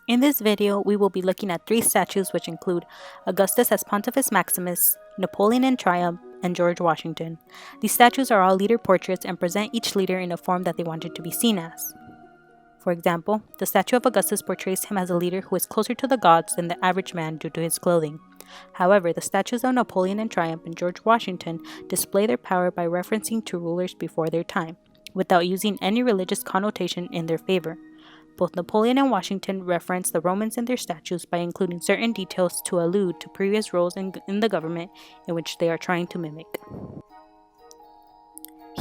In this video, we will be looking at 3 statues which include Augustus as Pontifex Maximus, Napoleon in Triumph, and George Washington. These statues are all leader portraits and present each leader in a form that they wanted to be seen as. For example, the statue of Augustus portrays him as a leader who is closer to the gods than the average man due to his clothing. However, the statues of Napoleon in Triumph and George Washington display their power by referencing to rulers before their time, without using any religious connotation in their favor. Both Napoleon and Washington reference the Romans in their statues by including certain details to allude to previous roles in the government in which they are trying to mimic.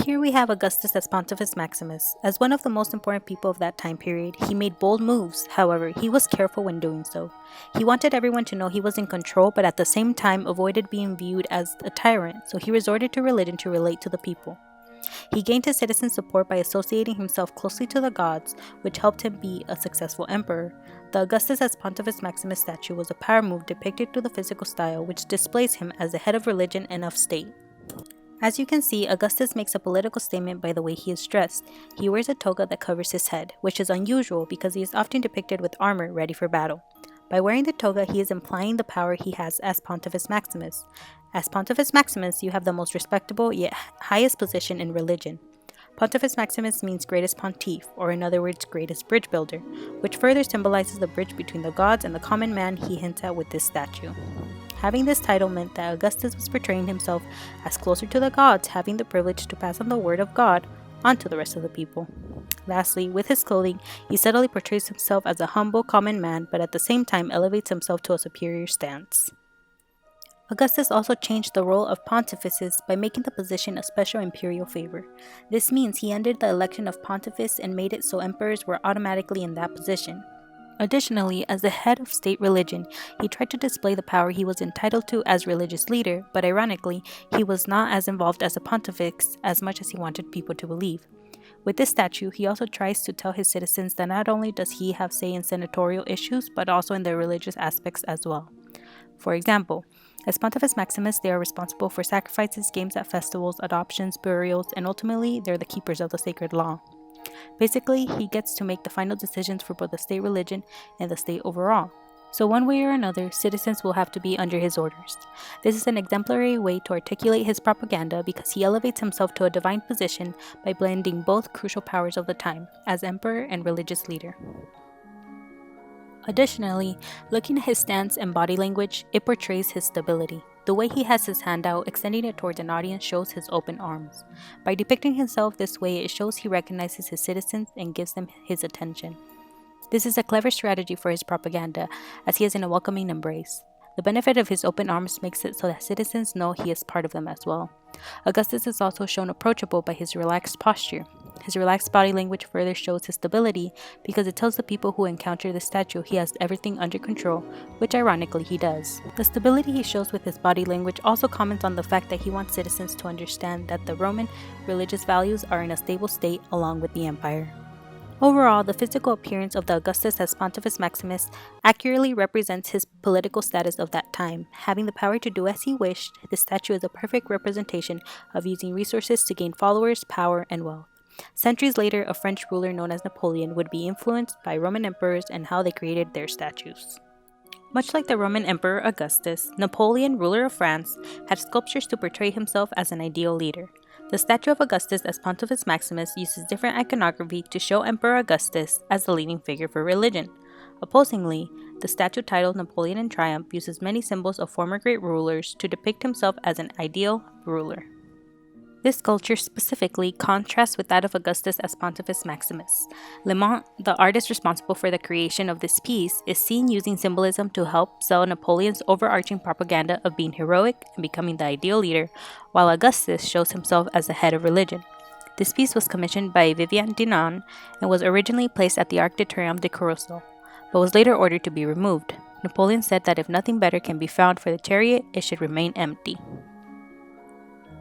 Here we have Augustus as Pontifex Maximus. As one of the most important people of that time period, he made bold moves. However, he was careful when doing so. He wanted everyone to know he was in control, but at the same time avoided being viewed as a tyrant, so he resorted to religion to relate to the people. He gained his citizens' support by associating himself closely to the gods, which helped him be a successful emperor. The Augustus as Pontifex Maximus statue was a power move depicted through the physical style, which displays him as the head of religion and of state. As you can see, Augustus makes a political statement by the way he is dressed. He wears a toga that covers his head, which is unusual because he is often depicted with armor ready for battle. By wearing the toga, he is implying the power he has as Pontifex Maximus. As Pontifex Maximus, you have the most respectable yet highest position in religion. Pontifex Maximus means greatest pontiff, or in other words, greatest bridge builder, which further symbolizes the bridge between the gods and the common man he hints at with this statue. Having this title meant that Augustus was portraying himself as closer to the gods, having the privilege to pass on the word of God onto the rest of the people. Lastly, with his clothing, he subtly portrays himself as a humble, common man, but at the same time elevates himself to a superior stance. Augustus also changed the role of pontifices by making the position a special imperial favor. This means he ended the election of pontifex and made it so emperors were automatically in that position. Additionally, as the head of state religion, he tried to display the power he was entitled to as religious leader, but ironically, he was not as involved as a pontifex as much as he wanted people to believe. With this statue, he also tries to tell his citizens that not only does he have say in senatorial issues, but also in their religious aspects as well. For example, as Pontifex Maximus, they are responsible for sacrifices, games at festivals, adoptions, burials, and ultimately, they're the keepers of the sacred law. Basically, he gets to make the final decisions for both the state religion and the state overall. So one way or another, citizens will have to be under his orders. This is an exemplary way to articulate his propaganda because he elevates himself to a divine position by blending both crucial powers of the time, as emperor and religious leader. Additionally, looking at his stance and body language, it portrays his stability. The way he has his hand out, extending it towards an audience, shows his open arms. By depicting himself this way, it shows he recognizes his citizens and gives them his attention. This is a clever strategy for his propaganda, as he is in a welcoming embrace. The benefit of his open arms makes it so that citizens know he is part of them as well. Augustus is also shown approachable by his relaxed posture. His relaxed body language further shows his stability because it tells the people who encounter the statue he has everything under control, which ironically he does. The stability he shows with his body language also comments on the fact that he wants citizens to understand that the Roman religious values are in a stable state along with the empire. Overall, the physical appearance of the Augustus as Pontifex Maximus accurately represents his political status of that time. Having the power to do as he wished, the statue is a perfect representation of using resources to gain followers, power, and wealth. Centuries later, a French ruler known as Napoleon would be influenced by Roman emperors and how they created their statues. Much like the Roman Emperor Augustus, Napoleon, ruler of France, had sculptures to portray himself as an ideal leader. The statue of Augustus as Pontifex Maximus uses different iconography to show Emperor Augustus as the leading figure for religion. Opposingly, the statue titled Napoleon in Triumph uses many symbols of former great rulers to depict himself as an ideal ruler. This sculpture specifically contrasts with that of Augustus as Pontifex Maximus. Lemont, the artist responsible for the creation of this piece, is seen using symbolism to help sell Napoleon's overarching propaganda of being heroic and becoming the ideal leader, while Augustus shows himself as the head of religion. This piece was commissioned by Vivian Dinan and was originally placed at the Arc de Triomphe de Carousel, but was later ordered to be removed. Napoleon said that if nothing better can be found for the chariot, it should remain empty.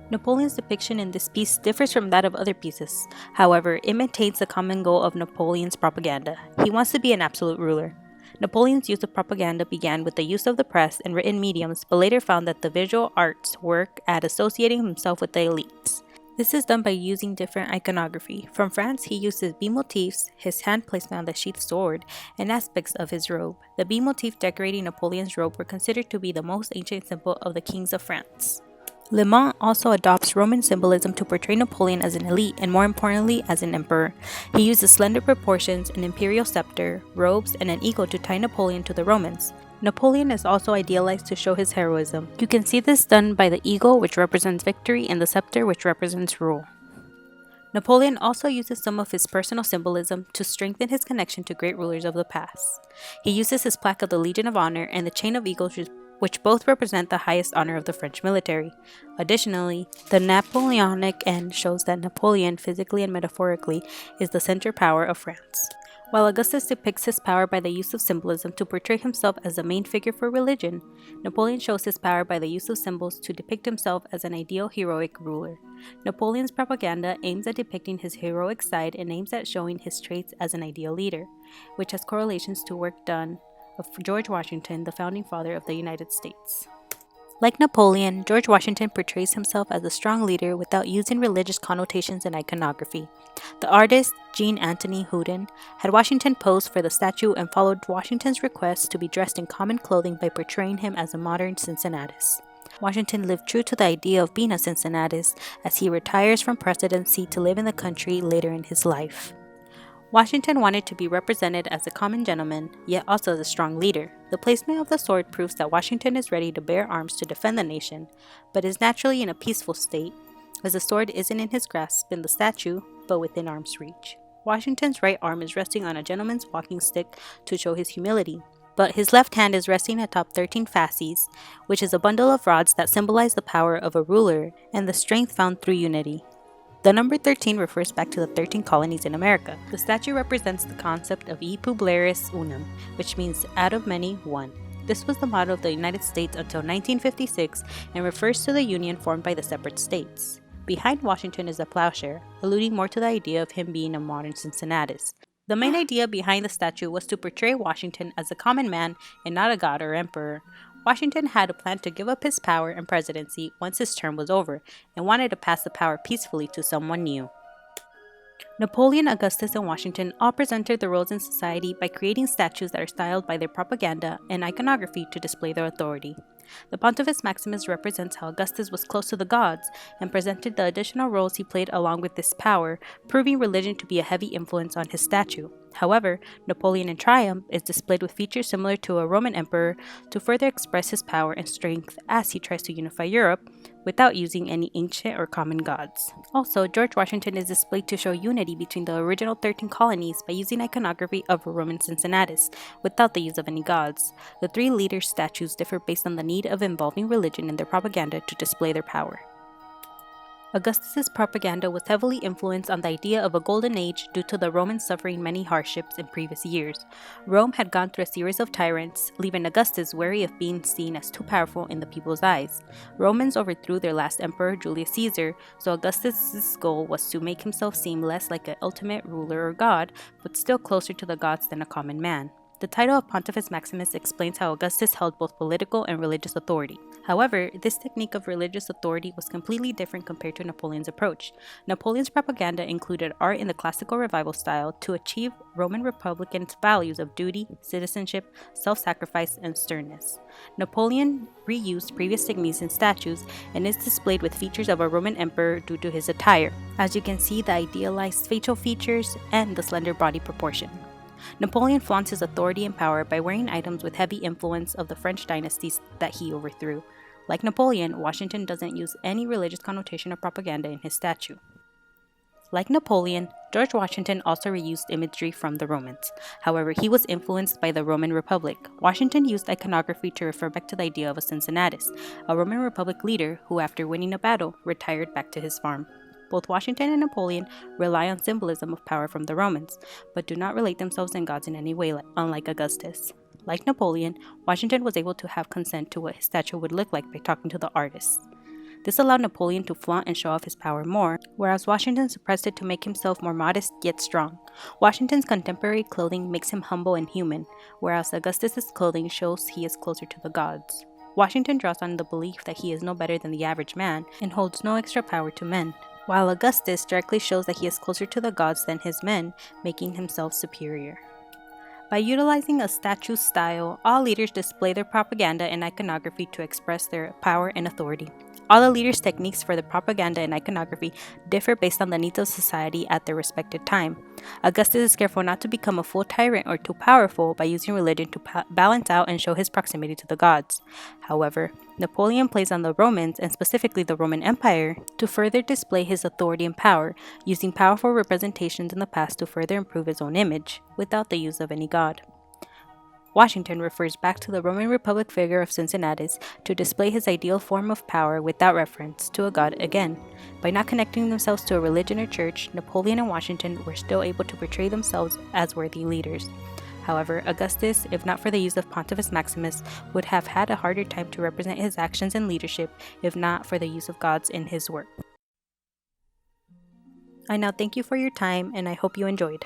Napoleon's depiction in this piece differs from that of other pieces. However, it maintains the common goal of Napoleon's propaganda. He wants to be an absolute ruler. Napoleon's use of propaganda began with the use of the press and written mediums, but later found that the visual arts work at associating himself with the elites. This is done by using different iconography. From France, he uses bee motifs, his hand placement on the sheathed sword, and aspects of his robe. The bee motif decorating Napoleon's robe were considered to be the most ancient symbol of the kings of France. Le Mans also adopts Roman symbolism to portray Napoleon as an elite and, more importantly, as an emperor. He uses slender proportions, an imperial scepter, robes, and an eagle to tie Napoleon to the Romans. Napoleon is also idealized to show his heroism. You can see this done by the eagle, which represents victory, and the scepter, which represents rule. Napoleon also uses some of his personal symbolism to strengthen his connection to great rulers of the past. He uses his plaque of the Legion of Honor and the chain of eagles, which both represent the highest honor of the French military. Additionally, the Napoleonic end shows that Napoleon, physically and metaphorically, is the center power of France. While Augustus depicts his power by the use of symbolism to portray himself as the main figure for religion, Napoleon shows his power by the use of symbols to depict himself as an ideal heroic ruler. Napoleon's propaganda aims at depicting his heroic side and aims at showing his traits as an ideal leader, which has correlations to work done of George Washington, the founding father of the United States. Like Napoleon, George Washington portrays himself as a strong leader without using religious connotations and iconography. The artist, Jean Anthony Houdin, had Washington pose for the statue and followed Washington's request to be dressed in common clothing by portraying him as a modern Cincinnatus. Washington lived true to the idea of being a Cincinnatus as he retires from presidency to live in the country later in his life. Washington wanted to be represented as a common gentleman, yet also as a strong leader. The placement of the sword proves that Washington is ready to bear arms to defend the nation, but is naturally in a peaceful state, as the sword isn't in his grasp in the statue, but within arm's reach. Washington's right arm is resting on a gentleman's walking stick to show his humility, but his left hand is resting atop 13 fasces, which is a bundle of rods that symbolize the power of a ruler and the strength found through unity. The number 13 refers back to the 13 colonies in America. The statue represents the concept of E Publicis Unum, which means out of many, one. This was the motto of the United States until 1956 and refers to the union formed by the separate states. Behind Washington is a plowshare, alluding more to the idea of him being a modern Cincinnatus. The main idea behind the statue was to portray Washington as a common man and not a god or emperor. Washington had a plan to give up his power and presidency once his term was over, and wanted to pass the power peacefully to someone new. Napoleon, Augustus, and Washington all presented their roles in society by creating statues that are styled by their propaganda and iconography to display their authority. The Pontifex Maximus represents how Augustus was close to the gods and presented the additional roles he played along with this power, proving religion to be a heavy influence on his statue. However, Napoleon in triumph is displayed with features similar to a Roman emperor to further express his power and strength as he tries to unify Europe without using any ancient or common gods. Also, George Washington is displayed to show unity between the original 13 colonies by using iconography of a Roman Cincinnatus without the use of any gods. The three leaders' statues differ based on the need of involving religion in their propaganda to display their power. Augustus's propaganda was heavily influenced on the idea of a golden age due to the Romans suffering many hardships in previous years. Rome had gone through a series of tyrants, leaving Augustus wary of being seen as too powerful in the people's eyes. Romans overthrew their last emperor, Julius Caesar, so Augustus's goal was to make himself seem less like an ultimate ruler or god, but still closer to the gods than a common man. The title of Pontifex Maximus explains how Augustus held both political and religious authority. However, this technique of religious authority was completely different compared to Napoleon's approach. Napoleon's propaganda included art in the classical revival style to achieve Roman Republican values of duty, citizenship, self-sacrifice, and sternness. Napoleon reused previous techniques in statues and is displayed with features of a Roman emperor due to his attire. As you can see, the idealized facial features and the slender body proportion. Napoleon flaunts his authority and power by wearing items with heavy influence of the French dynasties that he overthrew. Like Napoleon, Washington doesn't use any religious connotation or propaganda in his statue. Like Napoleon, George Washington also reused imagery from the Romans. However, he was influenced by the Roman Republic. Washington used iconography to refer back to the idea of a Cincinnatus, a Roman Republic leader who, after winning a battle, retired back to his farm. Both Washington and Napoleon rely on symbolism of power from the Romans, but do not relate themselves in gods in any way, unlike Augustus. Like Napoleon, Washington was able to have consent to what his statue would look like by talking to the artists. This allowed Napoleon to flaunt and show off his power more, whereas Washington suppressed it to make himself more modest yet strong. Washington's contemporary clothing makes him humble and human, whereas Augustus's clothing shows he is closer to the gods. Washington draws on the belief that he is no better than the average man and holds no extra power to men. while Augustus directly shows that he is closer to the gods than his men, making himself superior. By utilizing a statue style, all leaders display their propaganda and iconography to express their power and authority. All the leaders' techniques for the propaganda and iconography differ based on the needs of society at their respective time. Augustus is careful not to become a full tyrant or too powerful by using religion to balance out and show his proximity to the gods. However, Napoleon plays on the Romans, and specifically the Roman Empire, to further display his authority and power, using powerful representations in the past to further improve his own image, without the use of any god. Washington refers back to the Roman Republic figure of Cincinnatus to display his ideal form of power without reference to a god again. By not connecting themselves to a religion or church, Napoleon and Washington were still able to portray themselves as worthy leaders. However, Augustus, if not for the use of Pontifex Maximus, would have had a harder time to represent his actions and leadership if not for the use of gods in his work. I now thank you for your time, and I hope you enjoyed.